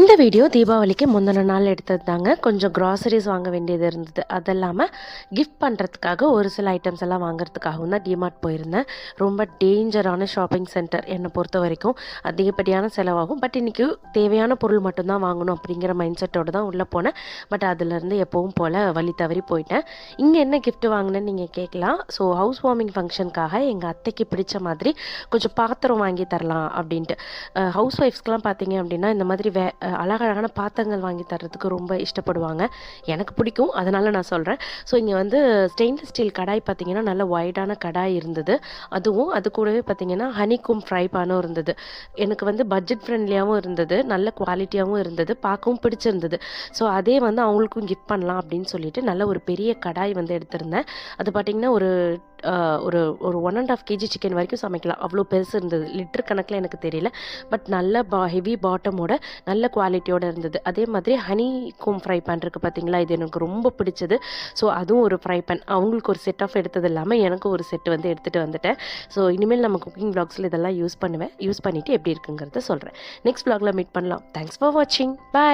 இந்த வீடியோ தீபாவளிக்கு முந்தின நாள் எடுத்தது தாங்க. கொஞ்சம் க்ராசரிஸ் வாங்க வேண்டியது இருந்தது. அது இல்லாமல் கிஃப்ட் பண்ணுறதுக்காக ஒரு சில ஐட்டம்ஸ் எல்லாம் வாங்குறதுக்காகவும் தான் டிமார்ட் போயிருந்தேன். ரொம்ப டேஞ்சரான ஷாப்பிங் சென்டர் என்னை பொறுத்த வரைக்கும். அதிகப்படியான செலவாகும். பட் இன்றைக்கி தேவையான பொருள் மட்டும்தான் வாங்கணும் அப்படிங்கிற மைண்ட் செட்டோடு தான் உள்ளே போனேன். பட் அதுலேருந்து எப்பவும் போல் வழி தவறி போயிட்டேன். இங்கே என்ன கிஃப்ட் வாங்கினேன்னு நீங்கள் கேட்கலாம். ஸோ ஹவுஸ் வார்மிங் ஃபங்க்ஷனுக்காக எங்கள் அத்தைக்கு பிடிச்ச மாதிரி கொஞ்சம் பாத்திரம் வாங்கி தரலாம் அப்படின்ட்டு. ஹவுஸ் ஒய்ஃப்ஸ்க்கெலாம் பார்த்தீங்க அப்படின்னா இந்த மாதிரி அழகழகான பாத்திரங்கள் வாங்கி தர்றதுக்கு ரொம்ப இஷ்டப்படுவாங்க. எனக்கு பிடிக்கும், அதனால் நான் சொல்கிறேன். ஸோ இங்கே வந்து ஸ்டெயின்லெஸ் ஸ்டீல் கடாய் பார்த்திங்கன்னா நல்ல வைடான கடாய் இருந்தது. அதுவும் அது கூடவே பார்த்திங்கன்னா ஹனிகோம் ஃப்ரை பேனும் இருந்தது. எனக்கு வந்து பட்ஜெட் ஃப்ரெண்ட்லியாகவும் இருந்தது, நல்ல குவாலிட்டியாகவும் இருந்தது, பார்க்கவும் பிடிச்சிருந்தது. ஸோ அதே வந்து அவங்களுக்கும் கிஃப்ட் பண்ணலாம் அப்படின்னு சொல்லிட்டு நல்ல ஒரு பெரிய கடாய் வந்து எடுத்திருந்தேன். அது பார்த்திங்கன்னா ஒரு ஒரு ஒரு 1.5 kg சிக்கன் வரைக்கும் சமைக்கலாம், அவ்வளோ பெருசு இருந்தது. லிட்டர் கணக்கில் எனக்கு தெரியல. பட் நல்ல ஹெவி பாட்டமோட நல்ல குவாலிட்டியோடு இருந்தது. அதே மாதிரி ஹனி கோம் ஃப்ரை பேன் இருக்குது பார்த்தீங்களா, இது எனக்கு ரொம்ப பிடிச்சது. ஸோ அதுவும் ஒரு ஃப்ரை பேன். அவங்களுக்கு ஒரு செட் ஆஃப் எடுத்தது இல்லாமல் எனக்கும் ஒரு செட் வந்து எடுத்துகிட்டு வந்துட்டேன். ஸோ இனிமேல் நம்ம குக்கிங் வ்ளாக்ஸில் இதெல்லாம் யூஸ் பண்ணிவிட்டு எப்படி இருக்குங்கிறத சொல்கிறேன். நெக்ஸ்ட் வ்ளாகில் மீட் பண்ணலாம். தேங்க்ஸ் ஃபார் வாட்சிங். பாய்.